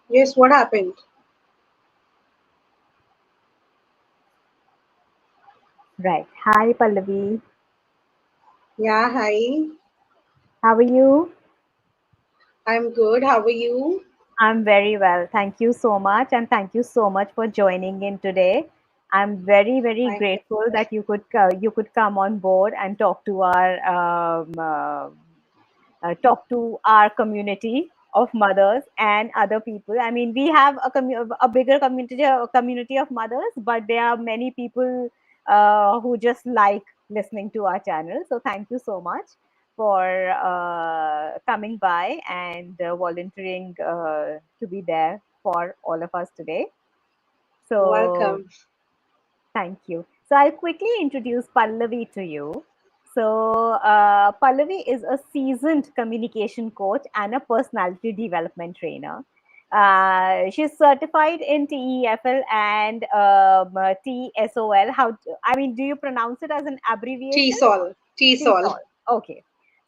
Yes, what happened? Right. Hi, Pallavi. Yeah, hi. How are you? I'm good. How are you? I'm very well. Thank you so much. And thank you so much for joining in today. I'm very, very My grateful pleasure. that you could come on board and talk to our community of mothers and other people. I mean, we have a bigger community of mothers, but there are many people who just like listening to our channel. So thank you so much for coming by and volunteering to be there for all of us today. So Welcome. thank you. So I'll quickly introduce Pallavi to you. So Pallavi is a seasoned communication coach and a personality development trainer. She's certified in TEFL and TSOL. I mean, do you pronounce it as an abbreviation? T-Sol. T-Sol. TSOL. Okay.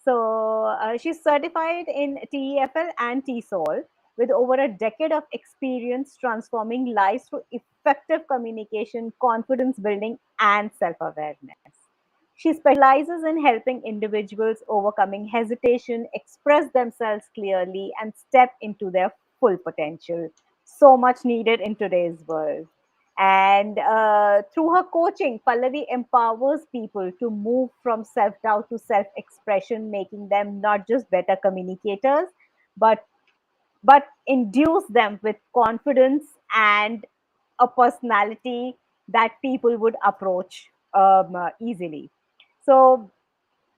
So she's certified in TEFL and TSOL with over a decade of experience transforming lives through effective communication, confidence building, and self awareness. She specializes in helping individuals overcoming hesitation, express themselves clearly, and step into their full potential. So much needed in today's world. And through her coaching, Pallavi empowers people to move from self doubt to self expression, making them not just better communicators, but induce them with confidence and a personality that people would approach easily. So,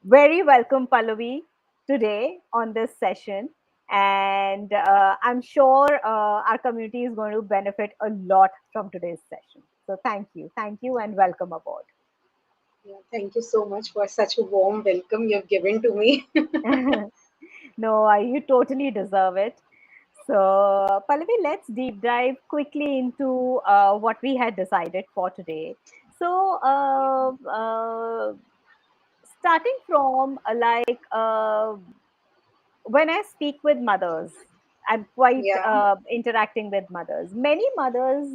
very welcome, Pallavi, today on this session. And I'm sure our community is going to benefit a lot from today's session. So, thank you. Thank you, and welcome aboard. Yeah, thank you so much for such a warm welcome you've given to me. No, you totally deserve it. So, Pallavi, let's deep dive quickly into what we had decided for today. So, starting from when I speak with mothers, I'm quite Yeah. interacting with mothers. Many mothers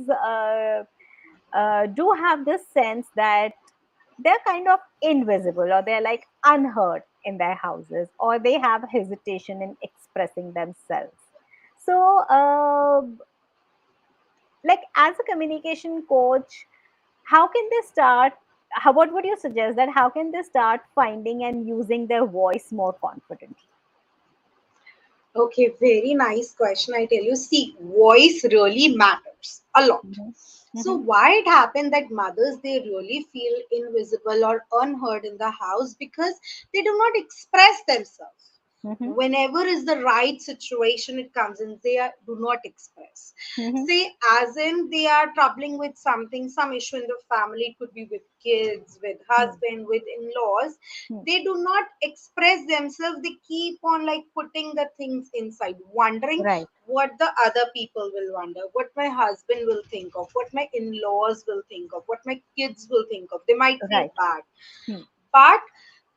do have this sense that they're kind of invisible or they're like unheard in their houses or they have hesitation in expressing themselves. So, like as a communication coach, how can they start? What would you suggest that how can they start finding and using their voice more confidently? Okay, very nice question. I tell you, see, voice really matters a lot. Mhm. So Mhm. why it happened that mothers they really feel invisible or unheard in the house because they do not express themselves. Mhm. Whenever is the right situation it comes in, do not express. Mhm. Say, as in they are troubling with something, some issue in the family, it could be with kids, with Mhm. husband, with in-laws. Mhm. They do not express themselves. They keep on like putting the things inside, wondering Right. what the other people will wonder, what my husband will think of, what my in-laws will think of, what my kids will think of. They might feel Right. bad. Hmm. But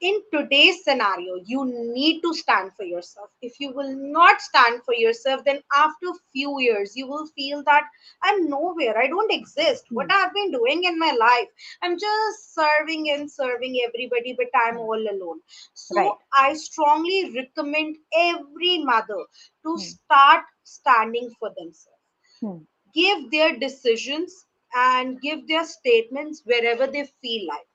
in today's scenario, you need to stand for yourself. If you will not stand for yourself, then after few years, you will feel that I'm nowhere. I don't exist. What Hmm. I've been doing in my life, I'm just serving and serving everybody, but I'm Hmm. all alone. Right. So I strongly recommend every mother to Hmm. start standing for themselves, Hmm. give their decisions and give their statements wherever they feel like.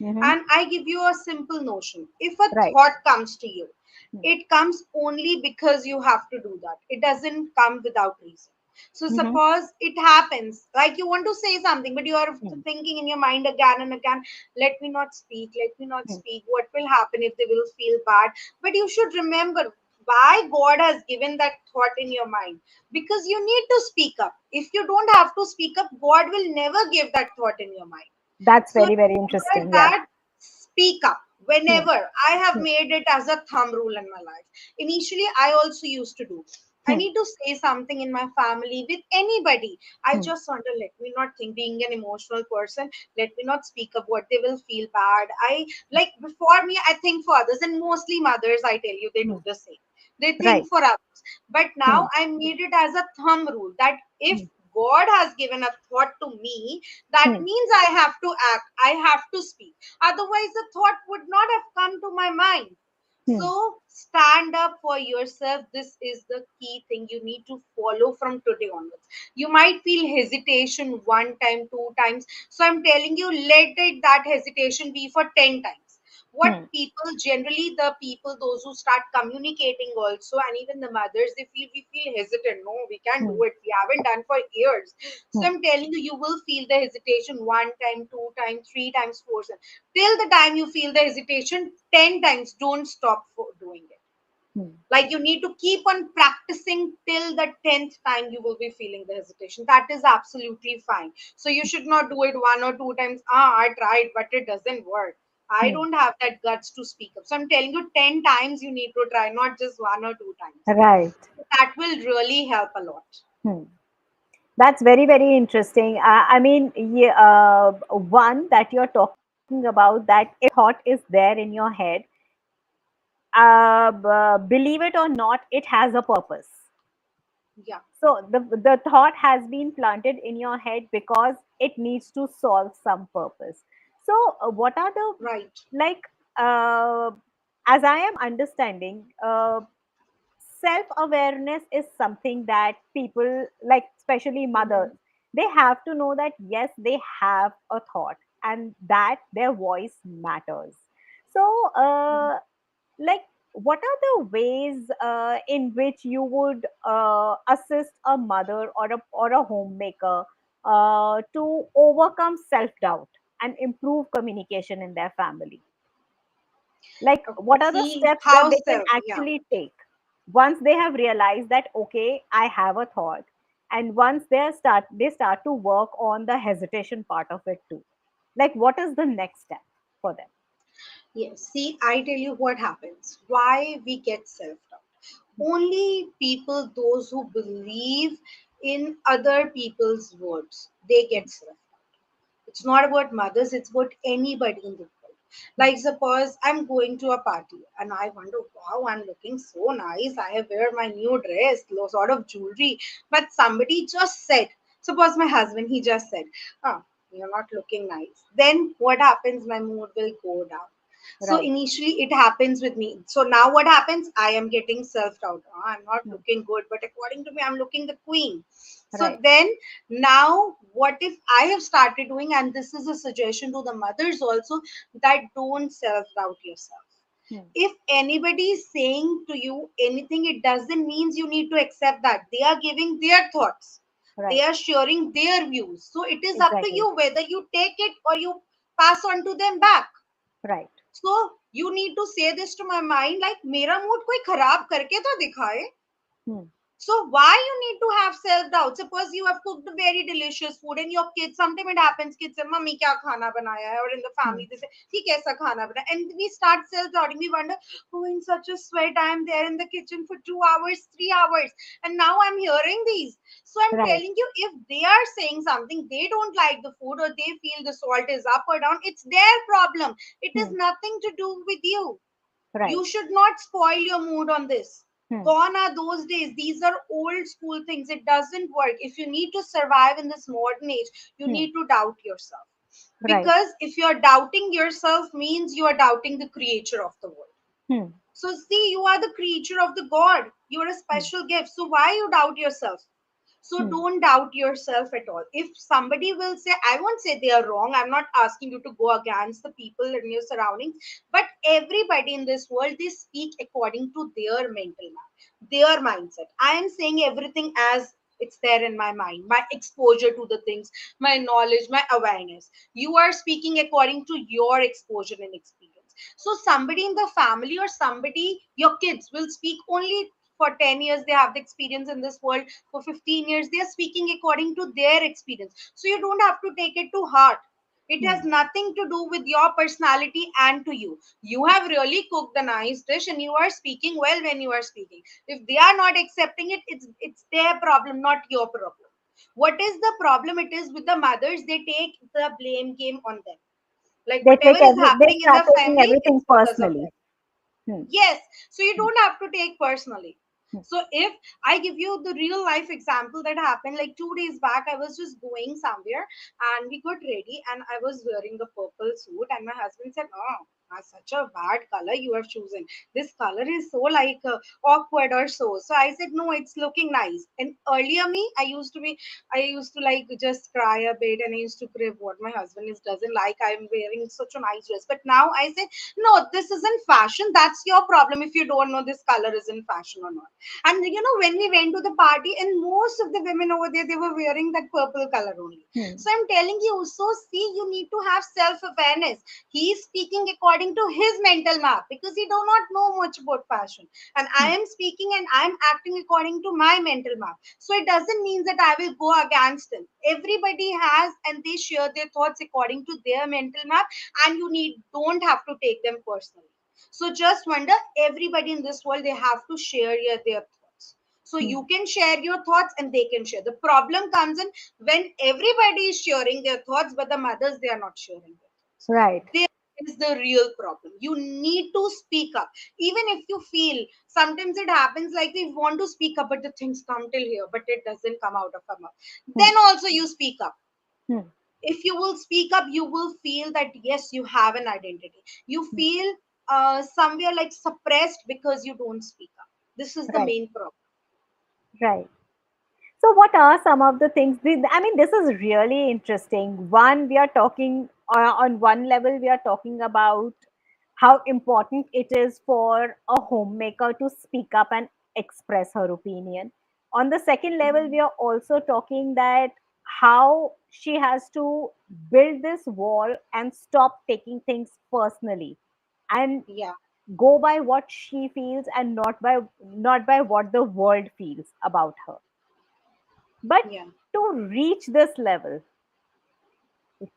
Mhm. And I give you a simple notion. If a Right. thought comes to you, Hmm. it comes only because you have to do that. It doesn't come without reason. So Mhm. suppose it happens, like you want to say something, but you are Hmm. thinking in your mind again and again, let me not speak, let me not Hmm. speak. What will happen if they will feel bad? But you should remember why God has given that thought in your mind. Because you need to speak up. If you don't have to speak up, God will never give that thought in your mind. That's So very, very remember interesting. Yeah. that, speak up Hmm. whenever. I have Hmm. made it as a thumb rule in my life. Initially, I also used to do. I Hmm. need to say something in my family with anybody. I Hmm. just wonder, let me not think, being an emotional person, let me not speak up what they will feel bad. I like before me, I think for others, and mostly mothers, I tell you, they Hmm. do the same. They Right. think for others. But Hmm. now I made it as a thumb rule that if Hmm. God has given a thought to me, that Hmm. means I have to act, I have to speak. Otherwise, the thought would not have come to my mind. Hmm. So stand up for yourself. This is the key thing you need to follow from today onwards. You might feel hesitation one time, two times. So I'm telling you, let that hesitation be for 10 times. What Hmm. people generally, the people, those who start communicating also, and even the mothers, they feel we feel hesitant. No, we can't do Hmm. it. We haven't done for years. So Hmm. I'm telling you, you will feel the hesitation one time, two times, three times, four times. Till the time you feel the hesitation 10 times, don't stop for doing it. Hmm. Like you need to keep on practicing till the 10th time you will be feeling the hesitation. That is absolutely fine. So you should not do it one or two times. Ah, I tried, but it doesn't work. I Hmm. don't have that guts to speak up. So I'm telling you, 10 times you need to try, not just one or two times. Right. That will really help a lot. Hmm. That's very, very interesting. I mean, yeah, one that you're talking about, that if a thought is there in your head, believe it or not, it has a purpose. Yeah, So the thought has been planted in your head because it needs to solve some purpose. So what are the, right. like, uh, as I am understanding, self awareness is something that people, like especially Mhm. mothers, they have to know that yes, they have a thought and that their voice matters. So like, what are the ways in which you would assist a mother or a homemaker to overcome self doubt and improve communication in their family? Like, Okay. what are the See steps that how they can self, yeah. actually take once they have realized that okay, I have a thought, and once they start to work on the hesitation part of it too? Like, what is the next step for them? Yes, see, I tell you what happens. Why we get self doubt. Only people, those who believe in other people's words, they get self doubt. It's not about mothers, it's about anybody in the world. Hmm. Like, suppose I'm going to a party and I wonder, wow, I'm looking so nice. I have wear my new dress, sort of jewelry. But somebody just said, suppose my husband, he just said, oh, you're not looking nice. Then what happens? My mood will go down. So Right. initially it happens with me. So now what happens? I am getting self doubt. Oh, I'm not Hmm. looking good, but according to me, I'm looking the queen. So Right. then now what if I have started doing, and this is a suggestion to the mothers also, that don't self doubt yourself. Hmm. If anybody is saying to you anything, it doesn't mean you need to accept that. They are giving their thoughts, they Right. are sharing their views. So it is up to Exactly. you whether you take it or you pass on to them back. Right. So you need to say this to my mind, like मेरा mood कोई खराब करके तो दिखाए. Hmm. So why you need to have self doubt? Suppose you have cooked very delicious food and your kids, sometimes it happens, kids say, "Mummy, kya khana banaya hai?" Or in the Hmm. family, they say, "He kaisa khana banaya?" And we start self doubting. We wonder, "Oh, in such a sweat, I am there in the kitchen for 2 hours, 3 hours, and now I'm hearing these." So I'm Right. telling you, if they are saying something, they don't like the food or they feel the salt is up or down, it's their problem. It is Hmm. nothing to do with you. Right. You should not spoil your mood on this. Hmm. Gone are those days. These are old school things. It doesn't work. If you need to survive in this modern age, you Hmm. need to doubt yourself. Right. Because if you're doubting yourself, means you are doubting the creator of the world. Hmm. So see, you are the creature of the God. You are a Hmm. special gift. So why you doubt yourself? So Hmm. don't doubt yourself at all. If somebody will say, I won't say they are wrong. I'm not asking you to go against the people in your surroundings, but everybody in this world, they speak according to their mental map, their mindset. I am saying everything as it's there in my mind, my exposure to the things, my knowledge, my awareness. You are speaking according to your exposure and experience. So somebody in the family or somebody, your kids will speak only for 10 years, they have the experience in this world. For 15 years, they are speaking according to their experience. So you don't have to take it to heart. It Hmm. has nothing to do with your personality and to you. You have really cooked a nice dish and you are speaking well when you are speaking. If they are not accepting it, it's their problem, not your problem. What is the problem? It is with the mothers. They take the blame game on them. Like whatever is They happening in start the taking family, everything it's because of personally. them. Hmm. Yes, so you Hmm. don't have to take personally. Hmm. So if I give you the real life example that happened like 2 days back, I was just going somewhere and we got ready and I was wearing a purple suit and my husband said, "Oh, that's such a bad color you have chosen. This color is so like awkward or so." So I said, "No, it's looking nice." And earlier me, I used to like just cry a bit and I used to crave what my husband is doesn't like. I'm wearing such a nice dress, but now I say no, this isn't fashion. That's your problem if you don't know this color is in fashion or not. And when we went to the party, and most of the women over there, they were wearing that purple color only. Hmm. So I'm telling you, so see, you need to have self awareness. He is speaking according to his mental map because he do not know much about fashion. And I Hmm. am speaking and I'm acting according to my mental map. So it doesn't mean that I will go against him. Everybody has and they share their thoughts according to their mental map, and you need don't have to take them personally. So just wonder, everybody in this world, they have to share their thoughts. So Hmm. you can share your thoughts and they can share. The problem comes in when everybody is sharing their thoughts but the mothers, they are not sharing their thoughts. Right. There is the real problem. You need to speak up. Even if you feel sometimes it happens like we want to speak up but the things come till here but it doesn't come out of our mouth, Hmm. then also you speak up. Hmm. If you will speak up, you will feel that yes, you have an identity. You Hmm. feel somewhere like suppressed because you don't speak up. This is the Right. main problem. Right. So, what are some of the things? I mean, this is really interesting. One, we are talking on one level, we are talking about how important it is for a homemaker to speak up and express her opinion. On the second level, we Mhm. are also talking that how she has to build this wall and stop taking things personally and Yeah, go by what she feels and not by what the world feels about her. But yeah, to reach this level, we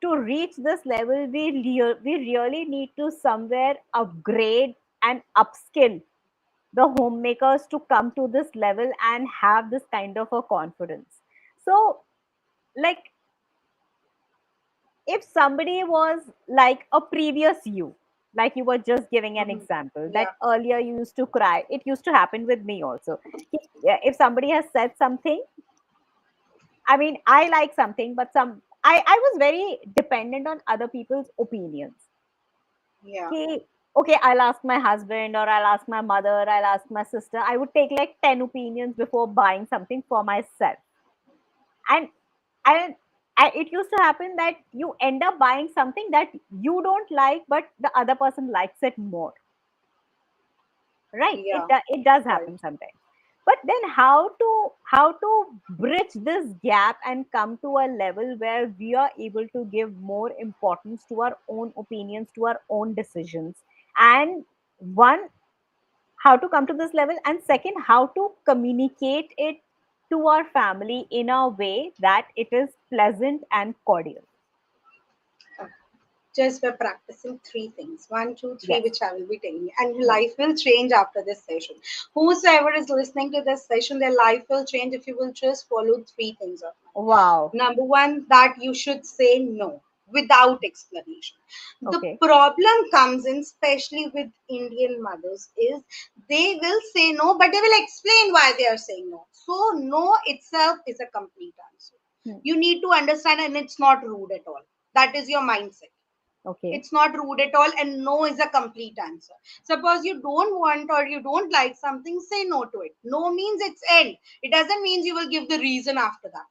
really need to somewhere upgrade and upskill the homemakers to come to this level and have this kind of a confidence. So, like, if somebody was like a previous you, like you were just giving an mhm, example that yeah, earlier you used to cry, it used to happen with me also. If somebody has said something, I mean, I like something, but I was very dependent on other people's opinions. yeah, Okay, okay, I'll ask my husband or I'll ask my mother, I'll ask my sister. I would take like 10 opinions before buying something for myself. And I, it used to happen that you end up buying something that you don't like, but the other person likes it more. Right, yeah, it does right. happen sometimes. But then how to bridge this gap and come to a level where we are able to give more importance to our own opinions, to our own decisions, and one, how to come to this level, and second, how to communicate it to our family in a way that it is pleasant and cordial. Just by practicing three things, one, two, three, Yes. which I will be telling you, and your Hmm. life will change after this session. Whosoever is listening to this session, their life will change if you will just follow three things of mine. Wow. Number one, that you should say no without explanation. The Okay. problem comes in, especially with Indian mothers, is they will say no, but they will explain why they are saying no. So, no itself is a complete answer. Hmm. You need to understand, and it's not rude at all. That is your mindset. Okay. It's not rude at all, and no is a complete answer. Suppose you don't want or you don't like something, say no to it. No means it's end. It doesn't mean you will give the reason after that.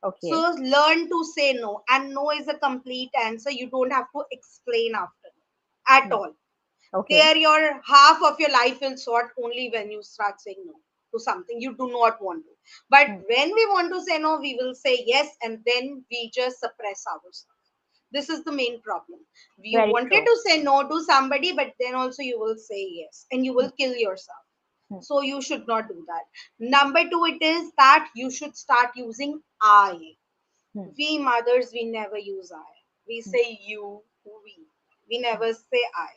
Okay. So learn to say no, and no is a complete answer. You don't have to explain after at Hmm. all. Okay. There, your half of your life will sort only when you start saying no to something you do not want to. But Hmm. when we want to say no, we will say yes, and then we just suppress ourselves. This is the main problem. You Very wanted true. to say no to somebody, but then also you will say yes, and you Hmm. will kill yourself. Hmm. So you should not do that. Number two, it is that you should start using I. Hmm. We mothers, we never use I. We Hmm. say you, we. We never say I.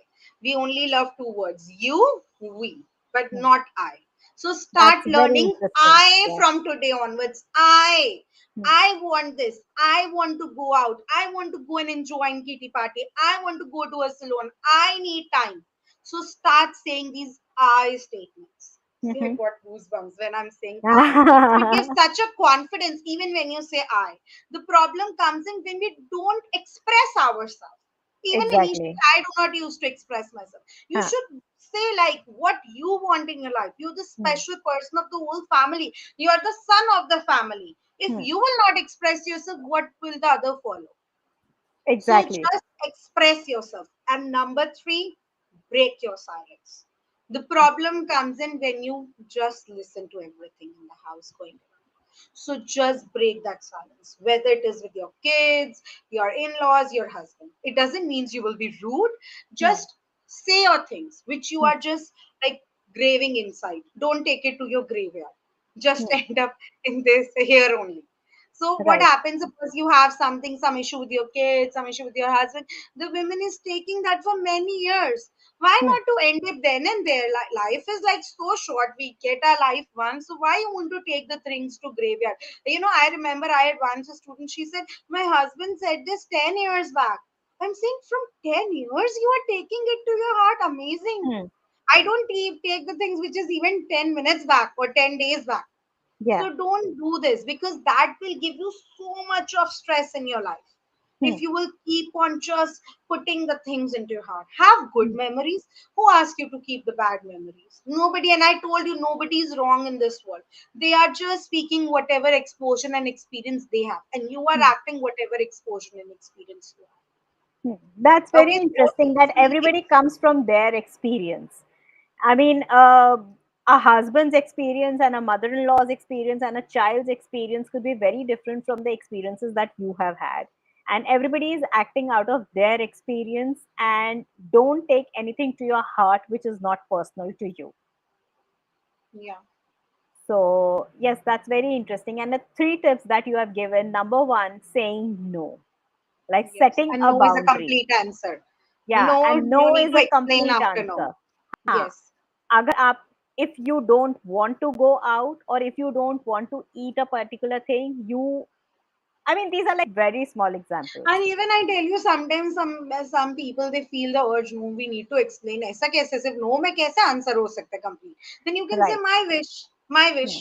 We only love two words, you, we, but Hmm. not I. So That's start very learning interesting. I Yes. from today onwards. I. Hmm. I want this. I want to go out. I want to go and enjoy in kitty party. I want to go to a salon. I need time. So start saying these I statements. See, I Mhm. got goosebumps when I'm saying I. It gives such a confidence even when you say I. The problem comes in when we don't express ourselves. Even initially, Exactly. I do not used to express myself. You Huh. should say like what you want in your life. You're the Hmm. special person of the whole family. You are the son of the family. If Hmm. you will not express yourself, what will the other follow? So Exactly. just express yourself. And number three, break your silence. The problem comes in when you just listen to everything in the house going on. So just break that silence, whether it is with your kids, your in laws, your husband. It doesn't mean you will be rude. Hmm. Just say your things which you Hmm. are just like graving inside. Don't take it to your graveyard. Just Hmm. end up in this here only. So what Right. happens, suppose you have something, some issue with your kids, some issue with your husband, the women is taking that for many years. Why Hmm. not to end it then and there? Life is like so short. We get our life once, so why you want to take the things to graveyard? I remember I had once a student. She said my husband said this 10 years back. I'm saying from 10 years you are taking it to your heart. Amazing. Hmm. I don't take the things which is even 10 minutes back or 10 days back. Yeah. So don't do this because that will give you so much of stress in your life. Hmm. If you will keep on just putting the things into your heart, have good Hmm. memories. Who asked you to keep the bad memories? Nobody. And I told you, nobody is wrong in this world. They are just speaking whatever exposure and experience they have, and you are Hmm. acting whatever exposure and experience you Hmm. That's have. very Okay, so interesting if that we, everybody comes from their experience. I mean, a husband's experience and a mother in law's experience and a child's experience could be very different from the experiences that you have had. And everybody is acting out of their experience, and don't take anything to your heart which is not personal to you. yeah, So, yes, that's very interesting. And the three tips that you have given: number one, saying no, like yes, setting and a no is a boundary. complete answer. Yeah, No, and you no need is to a explain complete after no. answer. हाँ, Yes, अगर आप if you don't want to go out, or if you don't want to eat a particular thing, I mean, these are like very small examples. and even I tell you, sometimes some people they feel the urge. No, we need to explain. ऐसा कैसे सिर्फ no में कैसे answer हो सकता है complete? Then you can say Right. my wish, my wish, Hmm.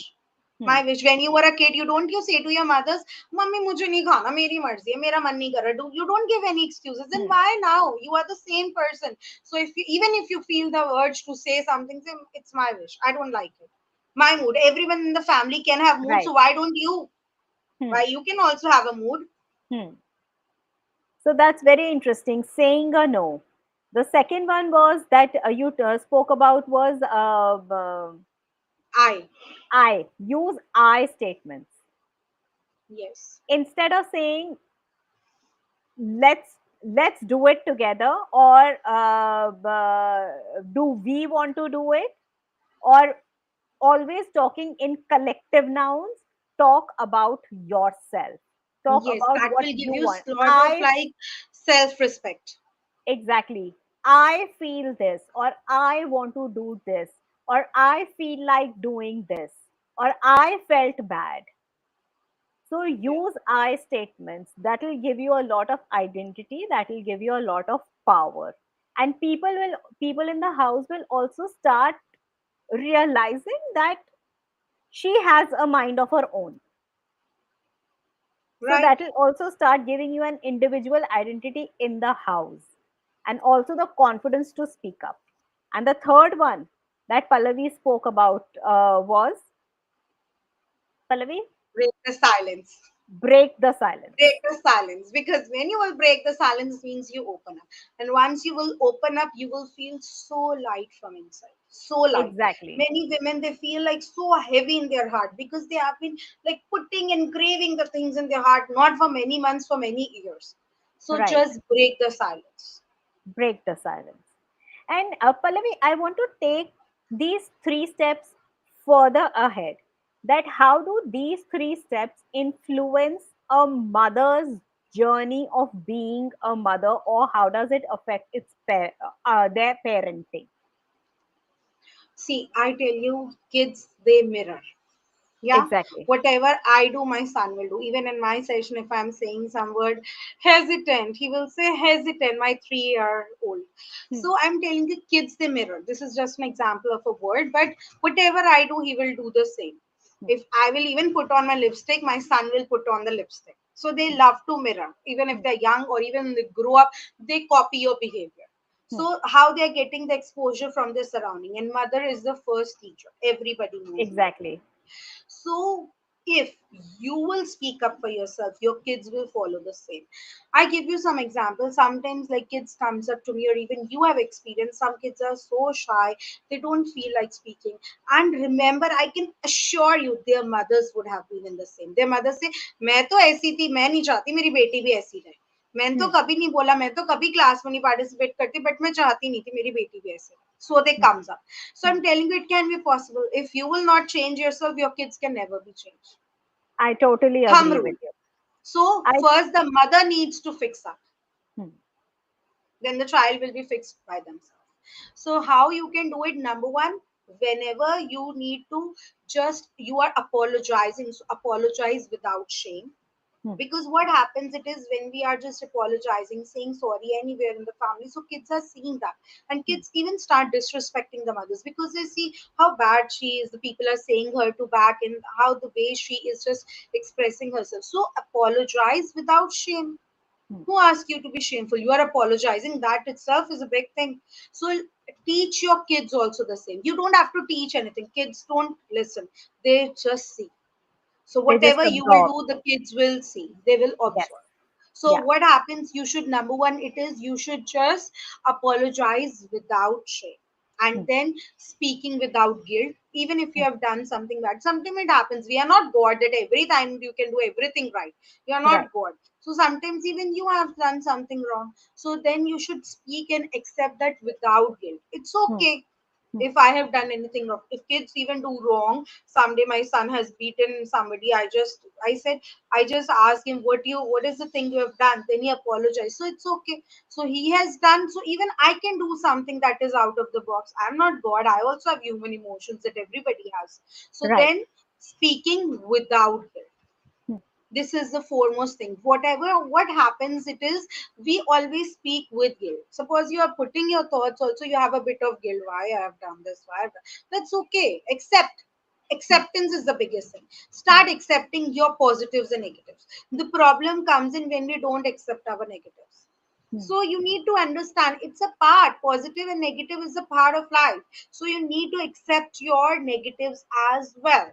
Hmm. my wish. When you were a kid, you say to your mothers, "Mummy, मुझे नहीं खाना, मेरी मर्जी है, मेरा मन नहीं कर रहा." You don't give any excuses. Then Hmm. why now? You are the same person. So even if you feel the urge to say something, say it's my wish. I don't like it. My mood. Everyone in the family can have mood. Right. So why don't you? Hmm. Why you can also have a mood? Hmm. So that's very interesting. Saying a no. The second one was that you spoke about was I. I. Use I statements Yes. instead of saying let's do it together, or do we want to do it, or always talking in collective nouns. Talk about yourself, talk Yes, about that what will give you you want. a lot of I like self-respect. Exactly, I feel this, or I want to do this, or I feel like doing this, or I felt bad. So Yeah. use I statements. That will give you a lot of identity. That will give you a lot of power. And people in the house will also start realizing that she has a mind of her own. So Right. that will also start giving you an individual identity in the house, and also the confidence to speak up. And the third one that Pallavi spoke about was, Pallavi, Break the silence. break the silence. Break the silence. Because when you will break the silence means you open up. And once you will open up, you will feel so light from inside. So light. Exactly. Many women they feel like so heavy in their heart because they have been like putting and graving the things in their heart, not for many months, for many years. So Right. just break the silence. Break the silence. And Pallavi, I want to take these three steps further ahead. That how do these three steps influence a mother's journey of being a mother, or how does it affect their parenting? See, I tell you, kids they mirror. Yeah, Exactly. whatever I do, my son will do. Even in my session, if I'm saying some word hesitant, he will say hesitant, my 3 year old. Hmm. So I'm telling the kids they mirror. This is just an example of a word, but whatever I do, he will do the same. Hmm. If I will even put on my lipstick, my son will put on the lipstick. So they love to mirror. Even if Hmm. they're young or even they grow up, they copy your behavior. Hmm. So how they are getting the exposure from their surrounding. And mother is the first teacher. Everybody knows mother. Exactly. So if you will speak up for yourself, your kids will follow the same. I give you some examples. Sometimes like kids comes up to me, or even you have experienced, some kids are so shy, they don't feel like speaking. And remember, I can assure you their mothers would have been in the same. Their mother say, मैं तो ऐसी थी, मैं नहीं चाहती मेरी बेटी भी ऐसी रहे. मैंने तो Hmm. कभी नहीं बोला, मैं तो कभी क्लास में नहीं पार्टिसिपेट करती, बट मैं चाहती नहीं थी मेरी बेटी भी ऐसे. So they Hmm. comes up. So Hmm. I'm telling you, it can be possible. If you will not change yourself, your kids can never be changed. I totally Thumb agree with rule. you. So I first the mother needs to fix up. Hmm. Then the child will be fixed by themselves. So how you can do it? Number one, whenever you need to just you are apologizing, so apologize without shame. Hmm. Because what happens it is when we are just apologizing, saying sorry anywhere in the family, so kids are seeing that, and Hmm. kids even start disrespecting the mothers because they see how bad she is, the people are saying her to back, and how the way she is just expressing herself. So apologize without shame. Hmm. Who asked you to be shameful? You are apologizing, that itself is a big thing. So teach your kids also the same. You don't have to teach anything, kids don't listen, they just see. So They just whatever you will absorb. do, the kids will see. They will Yes. observe. So Yeah. what happens? You should number one, it is you should just apologize without shame. And Hmm. then speaking without guilt, even if you Hmm. have done something bad. Sometimes it happens. We are not God that every time you can do everything right. You are Right. not God. So sometimes even you have done something wrong. So then you should speak and accept that without guilt. It's Hmm. okay Hmm. if I have done anything wrong. If kids even do wrong, someday my son has beaten somebody. I said, I just asked him, what is the thing you have done? Then he apologized. So it's okay. So he has done. So even I can do something that is out of the box. I'm not God. I also have human emotions that everybody has. So Right. then speaking without guilt, Hmm. this is the foremost thing. Whatever what happens, it is we always speak with guilt. Suppose you are putting your thoughts also, you have a bit of guilt, why I have done this, why I've done. That's okay. Hmm. Acceptance is the biggest thing. Hmm. Start accepting your positives and negatives. The problem comes in when we don't accept our negatives. Hmm. So you need to understand it's a part, positive and negative is a part of life. So you need to accept your negatives as well.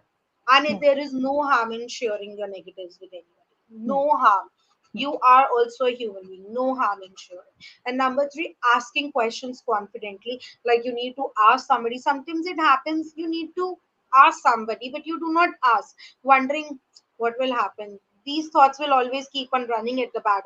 And Hmm. there is no harm in sharing your negatives with anybody. Hmm. No harm. Hmm. You are also a human being. No harm in sharing. And number three, asking questions confidently. Like you need to ask somebody. Sometimes it happens you need to ask somebody, but you do not ask, wondering what will happen. These thoughts will always keep on running at the Hmm. back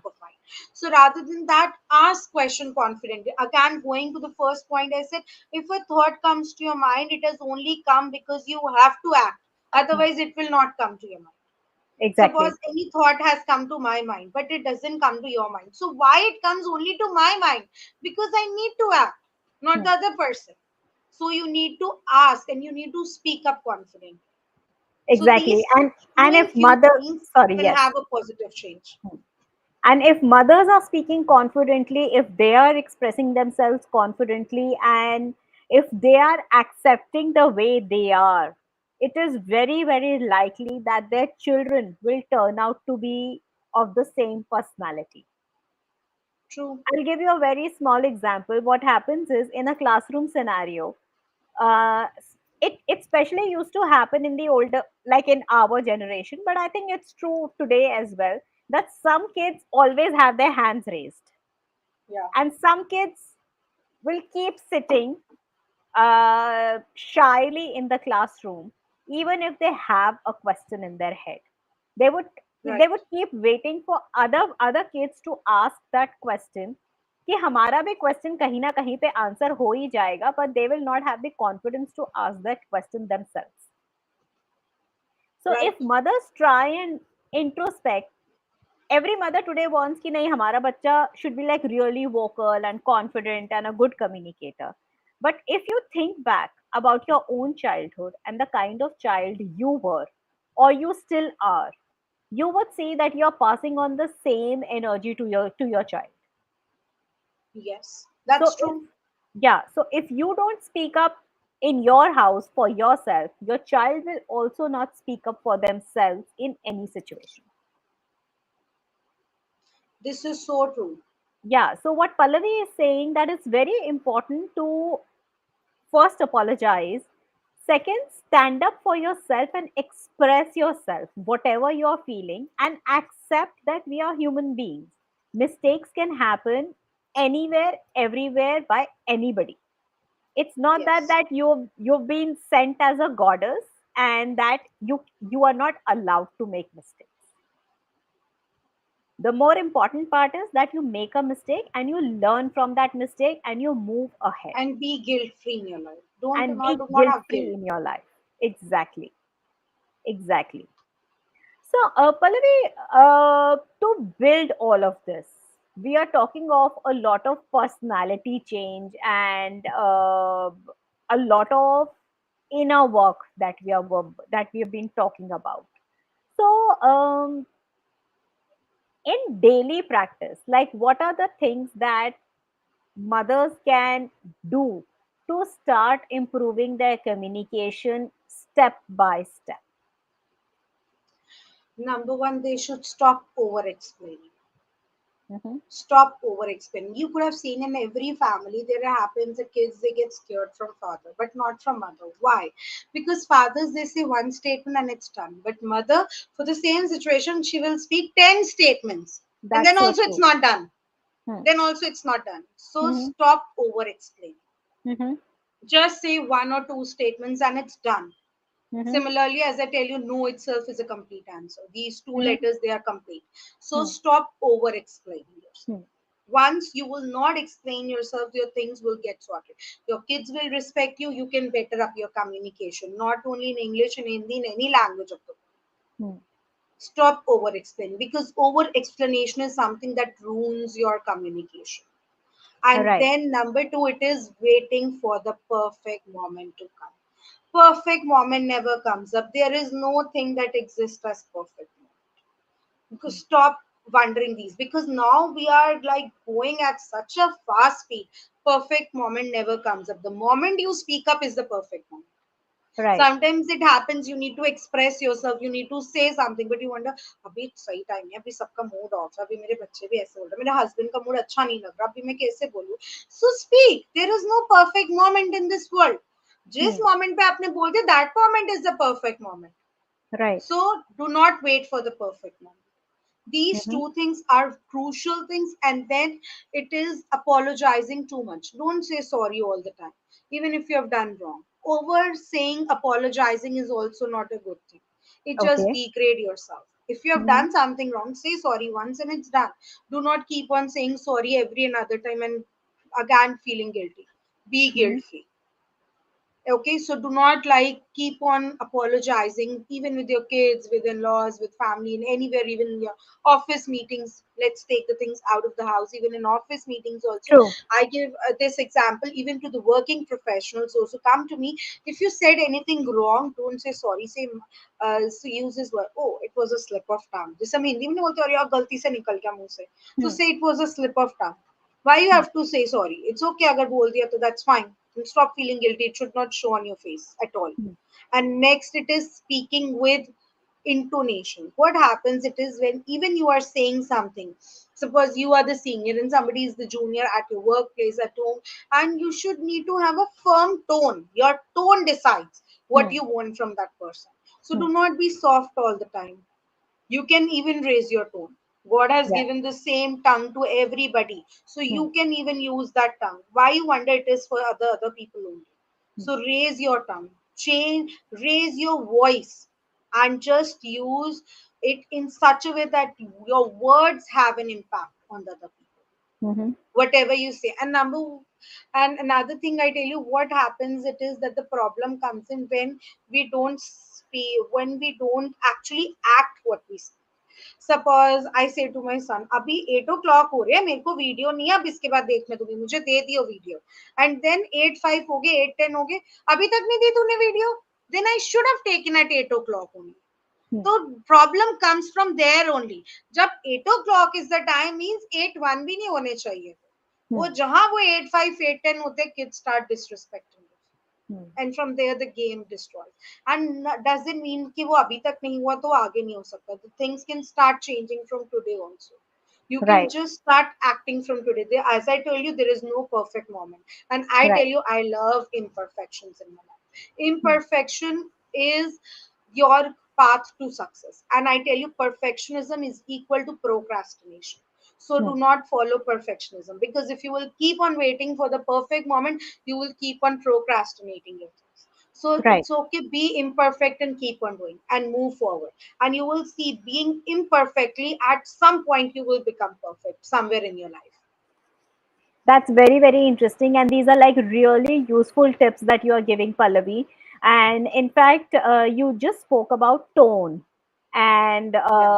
of mind. So rather than that, ask question confidently. Again, going to the first point, I said, if a thought comes to your mind, it has only come because you have to act. Hmm. Otherwise, it will not come to your mind. Suppose Exactly. any thought has come to my mind, but it doesn't come to your mind. So why it comes only to my mind? Because I need to act, not Hmm. the other person. So you need to ask and you need to speak up confidently. So Exactly. these And doing if few mother, things sorry, will yes. have a positive change. Hmm. And if mothers are speaking confidently, if they are expressing themselves confidently, and if they are accepting the way they are, it is very, very likely that their children will turn out to be of the same personality. True. I'll give you a very small example. What happens is in a classroom scenario, uh, it especially used to happen in the older, like in our generation, but I think it's true today as well, that some kids always have their hands raised, Yeah. and some kids will keep sitting shyly in the classroom even if they have a question in their head. They would they Right. would keep waiting for other kids to ask that question, कि हमारा भी question कहीं ना कहीं पे answer हो ही जाएगा, but they will not have the confidence to ask that question themselves. So Right. if mothers try and introspect, every mother today wants कि नहीं हमारा बच्चा should be like really vocal and confident and a good communicator. But if you think back, about your own childhood and the kind of child you were or you still are, you would say that you're passing on the same energy to your child. Yes, So that's if, true. yeah, so if you don't speak up in your house for yourself, your child will also not speak up for themselves in any situation. This is so true. Yeah, so what Pallavi is saying, that it's very important to first apologize, second stand up for yourself and express yourself whatever you're feeling, and accept that we are human beings. Mistakes can happen anywhere, everywhere, by anybody. It's not that Yes. you've been sent as a goddess and that you are not allowed to make mistakes. The more important part is that you make a mistake and you learn from that mistake and you move ahead And be guilt free in your life. Don't do and not be do not guilt have free guilt. in your life. Exactly. Exactly. So, Pallavi, to build all of this, we are talking of a lot of personality change and a lot of inner work that we have been talking about. So, in daily practice, like what are the things that mothers can do to start improving their communication step by step? Number one, they should stop over explaining. Hmm. Stop over explaining. You could have seen in every family there happens that kids they get scared from father, but not from mother. Why? Because fathers they say one statement and it's done. But mother, for the same situation, she will speak 10 statements. And then That's so also it's true. not done. Hmm. Then also it's not done. So Mhm, stop over explaining. mhm, Just say one or two statements and it's done. mhm, Similarly, as I tell you, no itself is a complete answer. These two mhm, letters, they are complete. So mhm, stop over explaining yourself. mhm. Once you will not explain yourself, your things will get sorted. Your kids will respect you. You can better up your communication, not only in English and Hindi, in any language of the world. Hmm. Stop over explaining because over explanation is something that ruins your communication. And Right, then number two, it is waiting for the perfect moment to come. Perfect moment never comes up. There is no thing that exists as perfect moment. Because stop wondering these because now we are like going at such a fast speed. Perfect moment never comes up. The moment you speak up is the perfect moment. right. Sometimes it happens you need to express yourself, you need to say something, but you wonder अभी सही time है, अभी सबका mood off है, अभी मेरे बच्चे भी ऐसे बोल रहे हैं, मेरे हस्बैंड का मूड अच्छा नहीं लग रहा, अभी मैं कैसे बोलूं? So speak. There is no perfect moment in this world. जिस Hmm. moment पे आपने बोल दिया, that moment is the perfect moment. Right. So do not wait for the perfect moment. These Mhm, two things are crucial things, and then it is apologizing too much. Don't say sorry all the time, even if you have done wrong. Over saying apologizing is also not a good thing. It just okay. degrade yourself. If you have Mhm, done something wrong, say sorry once and it's done. Do not keep on saying sorry every another time and again feeling guilty. Be mhm, guilt free. Okay, so do not like keep on apologizing even with your kids, with in-laws, with family, in anywhere, even in your office meetings. Let's take the things out of the house. Even in office meetings also, true. I give this example even to the working professionals also. Come to me, if you said anything wrong, don't say sorry, say so use this word, oh it was a slip of tongue. जैसे हम हिंदी में नहीं बोलते, और यार गलती से निकल गया मुंह से. So Hmm, say it was a slip of tongue. Why you hmm, have to say sorry? It's okay अगर बोल दिया तो that's fine. And stop feeling guilty. It should not show on your face at all. hmm, And next, it is speaking with intonation. What happens? It is when even you are saying something. Suppose you are the senior and somebody is the junior at your workplace, at home, and you should need to have a firm tone. Your tone decides what hmm, you want from that person. So hmm. do not be soft all the time. You can even raise your tone. God has Yeah. given the same tongue to everybody. So Hmm, you can even use that tongue. Why you wonder it is for other people only. hmm, So raise your tongue. Change, raise your voice and just use it in such a way that your words have an impact on the other people. mhm, Whatever you say. And another thing I tell you, what happens it is that the problem comes in when we don't speak, when we don't actually act what we say. Suppose I से to my सन, अभी 8 o'clock हो रहे हैं, मेरे को video नहीं है अब इसके बाद देखने दूंगी, मुझे दे दियो वीडियो। एंड देन 8:05 हो गए, 8:10 हो गए, अभी तक नहीं दी तूने वीडियो, then I should have taken at 8 o'clock only. Hmm. तो problem comes from there only. जब 8 o'clock is the time means 8:01 भी नहीं होने चाहिए। वो Hmm. जहां वो 8:05 8:10 होते, kids start disrespecting, Hmm. and from there the game destroys. And doesn't mean कि वो अभी तक नहीं हुआ तो आगे नहीं हो सकता, the things can start changing from today also. You can Right. just start acting from today. As I told you, there is no perfect moment, and I Right. tell you, I love imperfections in my life. Hmm. Imperfection is your path to success, and I tell you, perfectionism is equal to procrastination. So Hmm. do not follow perfectionism, because if you will keep on waiting for the perfect moment, you will keep on procrastinating your things. So Right. it's okay, be imperfect and keep on doing and move forward. And you will see, being imperfectly, at some point you will become perfect somewhere in your life. That's very, very interesting. And these are like really useful tips that you are giving, Pallavi. And in fact, you just spoke about tone. And Yeah.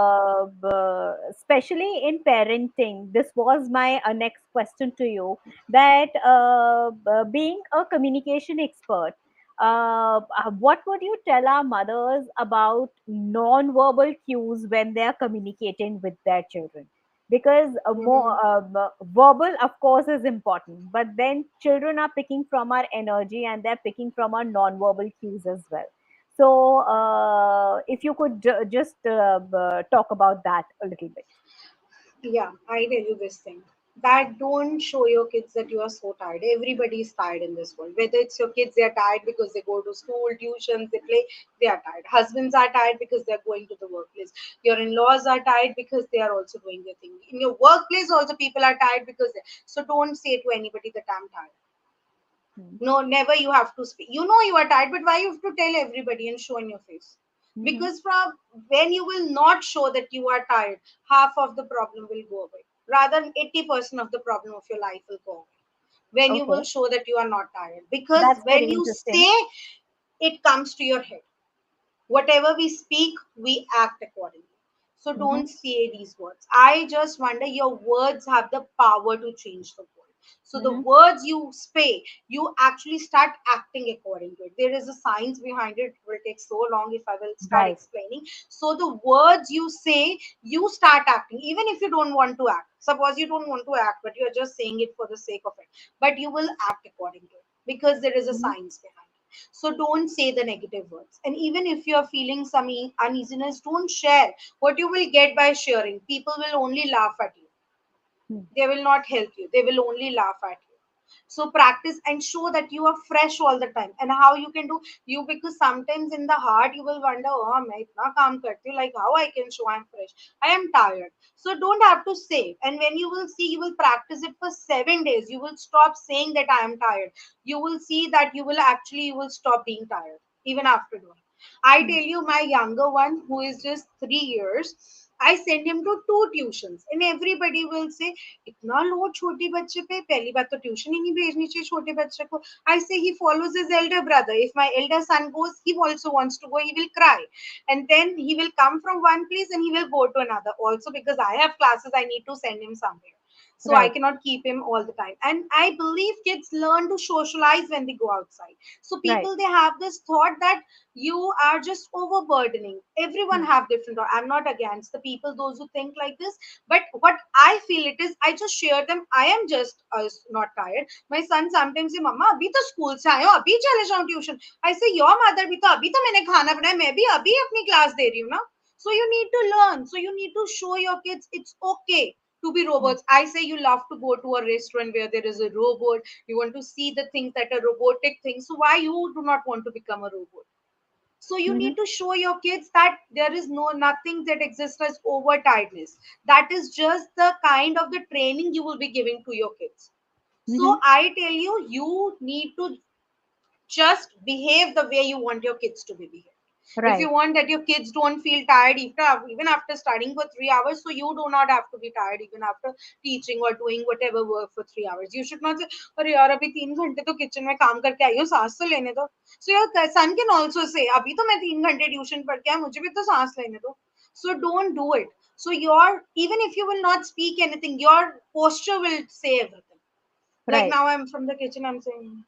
especially in parenting, this was my next question to you, that being a communication expert, what would you tell our mothers about non-verbal cues when they are communicating with their children? Because more Mhm. verbal of course is important, but then children are picking from our energy and they're picking from our non-verbal cues as well. So if you could just talk about that a little bit. Yeah, I tell you this thing, that don't show your kids that you are so tired. Everybody is tired in this world. Whether it's your kids, they are tired because they go to school, tuitions, they play, they are tired. Husbands are tired because they are going to the workplace. Your in-laws are tired because they are also doing their thing. In your workplace, also people are tired because they. So don't say to anybody that I'm tired. Hmm. No, never you have to speak. You know you are tired, but why you have to tell everybody and show in your face? Mhm. Because from when you will not show that you are tired, half of the problem will go away. Rather, 80% of the problem of your life will go away when you Okay, will show that you are not tired. Because that's when very you interesting. say, it comes to your head. Whatever we speak, we act accordingly. So Hmm. don't say these words. I just wonder, your words have the power to change the world. So the Hmm. words you say, you actually start acting according to it. There is a science behind it. It will take so long if I will start Right. explaining. So the words you say, you start acting, even if you don't want to act. Suppose you don't want to act, but you're just saying it for the sake of it. But you will act according to it because there is a Hmm. science behind it. So don't say the negative words. And even if you're feeling some uneasiness, don't share. What you will get by sharing, people will only laugh at you. Hmm. They will not help you. They will only laugh at you. So practice and show that you are fresh all the time. And how you can do, you, because sometimes in the heart you will wonder, oh, मैं इतना काम करती हूँ, like how I can show I'm fresh. I am tired. So don't have to say. And when you will see, you will practice it for 7 days. You will stop saying that I am tired. You will see that you will stop being tired even after doing. I Hmm. tell you, my younger one who is just 3 years, I send him to two tuitions, and everybody will say, इतना load छोटी बच्चे पे, पहली बात तो tuition ही नहीं भेजनी चाहिए छोटे बच्चे को. I say he follows his elder brother. If my elder son goes, he also wants to go, he will cry, and then he will come from one place and he will go to another also, because I have classes, I need to send him somewhere. So I Right. cannot keep him all the time. And I believe kids learn to socialize when they go outside. So Right. people, they have this thought that you are just overburdening. Everyone Hmm. have different thought. I'm not against the people, those who think like this, but what I feel it is, I just share them. I am just not tired. My son sometimes say, Mama, अभी तो school से आए हो, अभी चले जाओ tuition. I say, your mother भी तो अभी तो मैंने खाना बनाया, मैं भी अभी अपनी क्लास दे रही हूँ ना. So you need to learn. So you need to show your kids it's okay to be Hmm. robots. I say you love to go to a restaurant where there is a robot. You want to see the things that are robotic things. So why you do not want to become a robot? So you Hmm. need to show your kids that there is no nothing that exists as overtiredness. That is just the kind of the training you will be giving to your kids. Hmm. So I tell you, you need to just behave the way you want your kids to be behaved. If you Right. want that your kids don't feel tired after, even after studying for 3 hours, so you do not have to be tired even after teaching or doing whatever work for 3 hours. You should not say, अरे यार अभी 3 घंटे तो kitchen में काम करके आई हूँ, सांस तो लेने दो. So your son can also say, अभी तो मैं 3 घंटे ट्यूशन पढ़ के आया, मुझे भी तो सांस लेने दो. So don't do it. So your, even if you will not speak anything, your posture will say everything. Like Right. now I'm from the kitchen, I'm saying,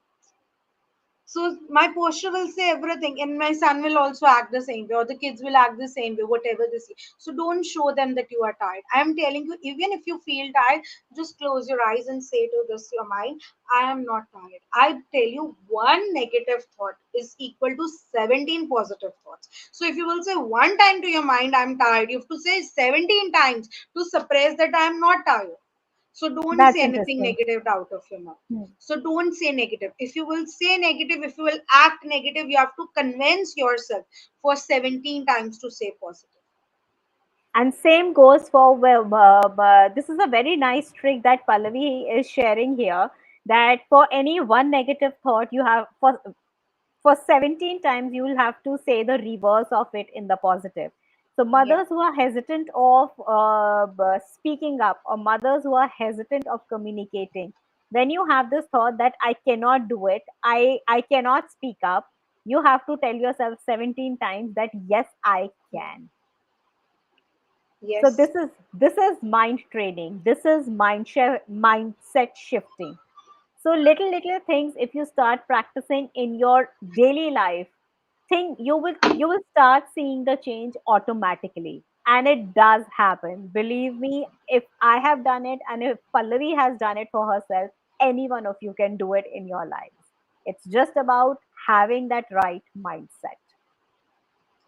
so my posture will say everything, and my son will also act the same way, or the kids will act the same way, whatever they see. So don't show them that you are tired. I am telling you, even if you feel tired, just close your eyes and say to this your mind, I am not tired. I tell you, one negative thought is equal to 17 positive thoughts. So if you will say one time to your mind, I'm tired, you have to say 17 times to suppress that I am not tired. So don't That's say anything interesting. negative out of your mouth. Hmm. So don't say negative. If you will say negative, if you will act negative, you have to convince yourself for 17 times to say positive. And same goes for this is a very nice trick that Pallavi is sharing here. That for any one negative thought, you have for 17 times you will have to say the reverse of it in the positive. So Yeah. mothers who are hesitant of speaking up, or mothers who are hesitant of communicating, when you have this thought that I cannot do it, I cannot speak up, you have to tell yourself 17 times that yes, I can. So Yes. this is mind training, this is mindset shifting. So little things, if you start practicing in your daily life, think you will start seeing the change automatically. And it does happen. Believe me, if I have done it and if Pallavi has done it for herself, any one of you can do it in your lives. It's just about having that right mindset.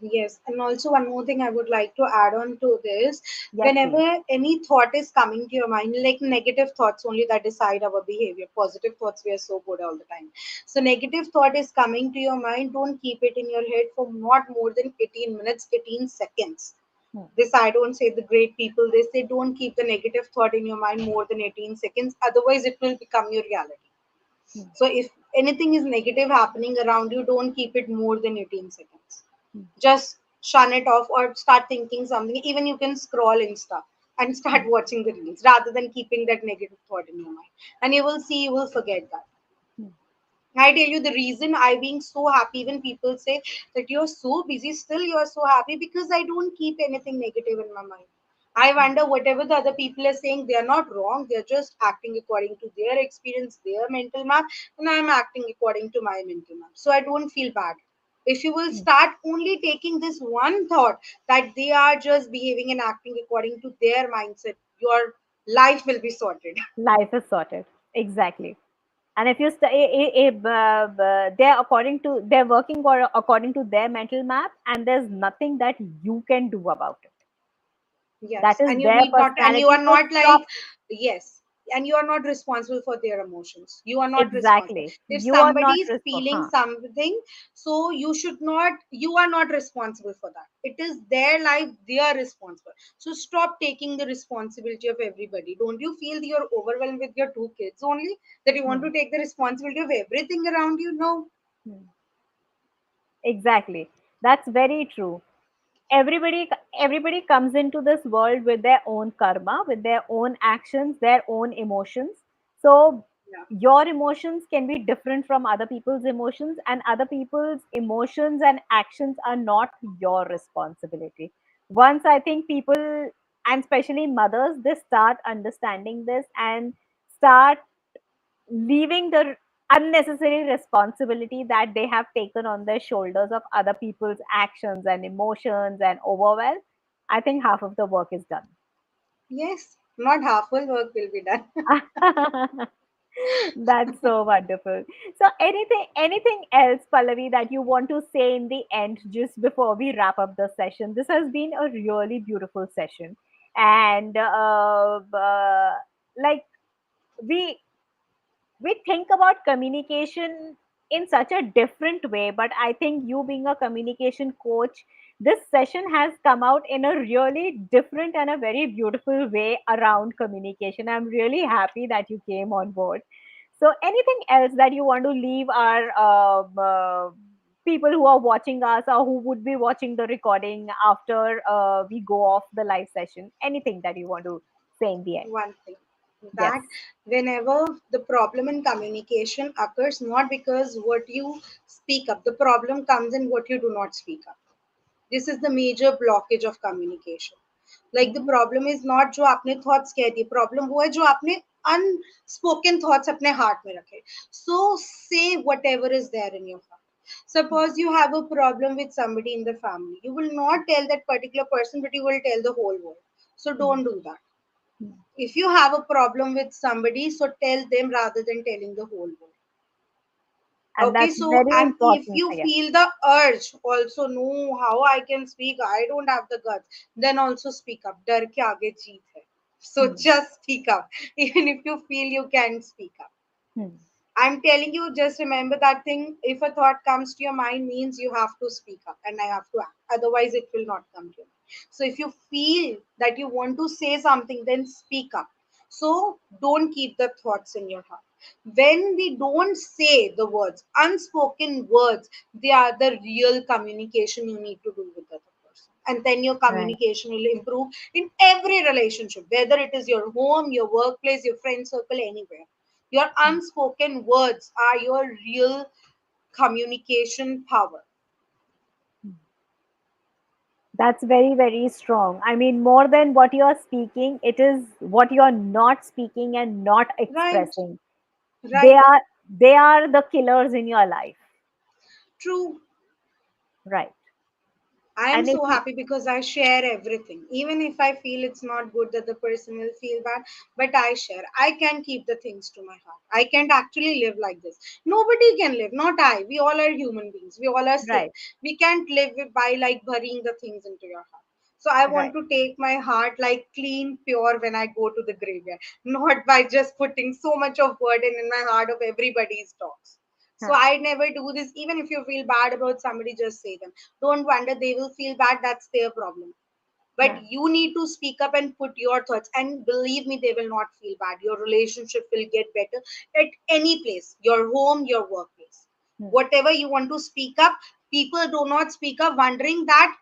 Yes, and also one more thing I would like to add on to this. Yes, please. Whenever any thought is coming to your mind, like negative thoughts only that decide our behavior, positive thoughts we are so good all the time. So negative thought is coming to your mind, don't keep it in your head for not more than 18 minutes, 18 seconds. Hmm, This I don't say, the great people, they say don't keep the negative thought in your mind more than 18 seconds, otherwise it will become your reality. hmm, So if anything is negative happening around you, don't keep it more than 18 seconds. hmm, Just shun it off or start thinking something. Even you can scroll Insta and start hmm, watching the reels rather than keeping that negative thought in your mind. And you will see, you will forget that. hmm, I tell you, the reason I being so happy when people say that you're so busy, still you're so happy, because I don't keep anything negative in my mind. I hmm, wonder whatever the other people are saying, they are not wrong. They're just acting according to their experience, their mental map, and I'm acting according to my mental map. So I don't feel bad. If you will hmm. start only taking this one thought that they are just behaving and acting according to their mindset, your life will be sorted. Life is sorted. Exactly. And if you they're according to they're working according to their mental map, and there's nothing that you can do about it. That Yes, is and you their need not, and you personality. are So not stop. like, yes, and you are not responsible for their emotions. You are not responsible. Exactly, If you are somebody not is feeling huh. something, so you should not, you are not responsible for that. It is their life, they are responsible. So stop taking the responsibility of everybody. Don't you feel that you're overwhelmed with your two kids only, that you want Hmm, to take the responsibility of everything around you? No. hmm. Exactly, that's very true. Everybody comes into this world with their own karma, with their own actions, their own emotions. So Yeah. your emotions can be different from other people's emotions, and other people's emotions and actions are not your responsibility. Once I think people, and especially mothers, they start understanding this and start leaving the unnecessary responsibility that they have taken on their shoulders of other people's actions and emotions and overwhelm, I think half of the work is done. Yes, not half full work will be done. That's so wonderful. So anything else, Pallavi, that you want to say in the end just before we wrap up the session? This has been a really beautiful session. And like we we think about communication in such a different way, but I think you being a communication coach, this session has come out in a really different and a very beautiful way around communication. I'm really happy that you came on board. So anything else that you want to leave our people who are watching us, or who would be watching the recording after we go off the live session, anything that you want to say in the end? One thing, Yes. that whenever the problem in communication occurs, not because what you speak up, the problem comes in what you do not speak up. This is the major blockage of communication. Like the Mhm. problem is not जो आपने thoughts कह दिए, problem वो है जो आपने unspoken thoughts अपने heart में रखे. So say whatever is there in your heart. Suppose you have a problem with somebody in the family, you will not tell that particular person, but you will tell the whole world. So Mhm. don't do that. Mhm. If you have a problem with somebody, so tell them rather than telling the whole world. And Okay, that's so very and if important. you Yeah. feel the urge, also know how I can speak, I don't have the guts, then also speak up. डर के आगे जीत है. So Hmm. just speak up, even if you feel you can't speak up. Hmm. I'm telling you, just remember that thing. If a thought comes to your mind, means you have to speak up and I have to act. Otherwise, it will not come to you. So if you feel that you want to say something, then speak up. So don't keep the thoughts in your heart. When we don't say the words, unspoken words, they are the real communication you need to do with the other person. And then your Right. communication will improve in every relationship, whether it is your home, your workplace, your friend circle, anywhere. Your Hmm. unspoken words are your real communication power. That's very, very strong. I mean, more than what you're speaking, it is what you're not speaking and not Right, expressing. They right. are they are the killers in your life. True. Right. I am And if so you happy because I share everything. Even if I feel it's not good that the person will feel bad, but I share. I can keep the things to my heart. I can't actually live like this. Nobody can live, not I. We all are human beings. We all are same. right, We can't live by like burying the things into your heart. So I want right. to take my heart like clean, pure when I go to the graveyard, not by just putting so much of burden in my heart of everybody's talks. So Huh, I never do this. Even if you feel bad about somebody, just say them. Don't wonder they will feel bad. That's their problem. But huh, you need to speak up and put your thoughts. And believe me, they will not feel bad. Your relationship will get better at any place, your home, your workplace. hmm, Whatever you want to speak up, people do not speak up wondering that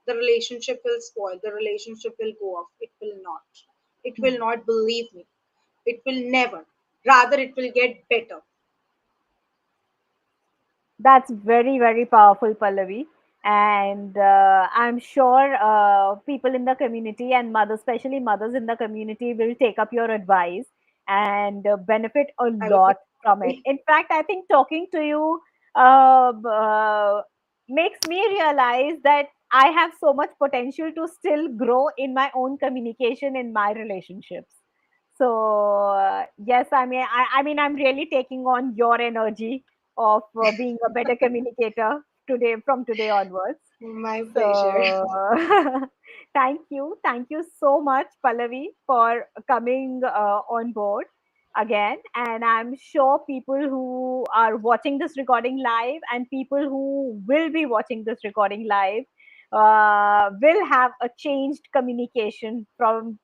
the relationship will spoil, the relationship will go off. It will not. It hmm. will not, believe me. It will never. Rather, it will get better. That's very, very powerful, Pallavi. And I'm sure people in the community and mothers, especially mothers in the community, will take up your advice and benefit a I would be lot from it. happy. In fact, I think talking to you uh, b- uh, makes me realize that I have so much potential to still grow in my own communication in my relationships. So yes, I mean, I'm really taking on your energy of being a better communicator today from today onwards. My pleasure. So thank you so much, Pallavi, for coming on board again. And I'm sure people who are watching this recording live and people who will be watching this recording live will have a changed communication from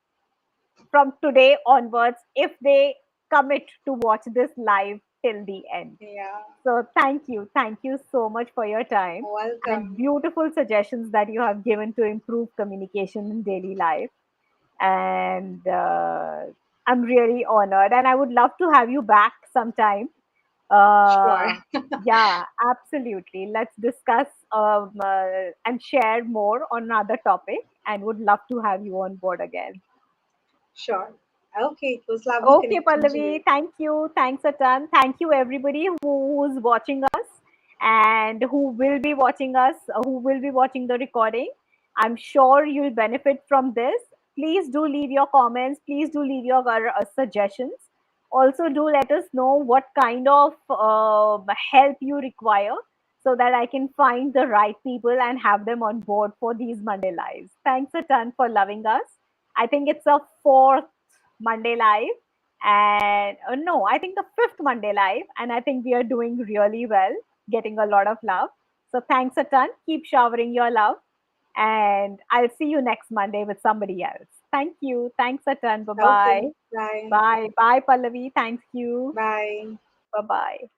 today onwards if they commit to watch this live till the end. Yeah. So thank you so much for your time and Welcome. beautiful suggestions that you have given to improve communication in daily life. And I'm really honored, and I would love to have you back sometime. Sure. Yeah, absolutely. Let's discuss and share more on another topic, and would love to have you on board again. Sure. Okay. It was lovely Okay, connecting to Pallavi, you. thank you. Thanks a ton. Thank you, everybody who's watching us and who will be watching us, who will be watching the recording. I'm sure you'll benefit from this. Please do leave your comments. Please do leave your suggestions. Also, do let us know what kind of help you require so that I can find the right people and have them on board for these Monday lives. Thanks a ton for loving us. I think it's a fourth Monday live and no, I think the fifth Monday live, and I think we are doing really well, getting a lot of love. So thanks a ton. Keep showering your love, and I'll see you next Monday with somebody else. Thank you. Thanks a ton. Bye bye. Okay. Bye. Bye bye, Pallavi. Thank you. Bye. Bye bye.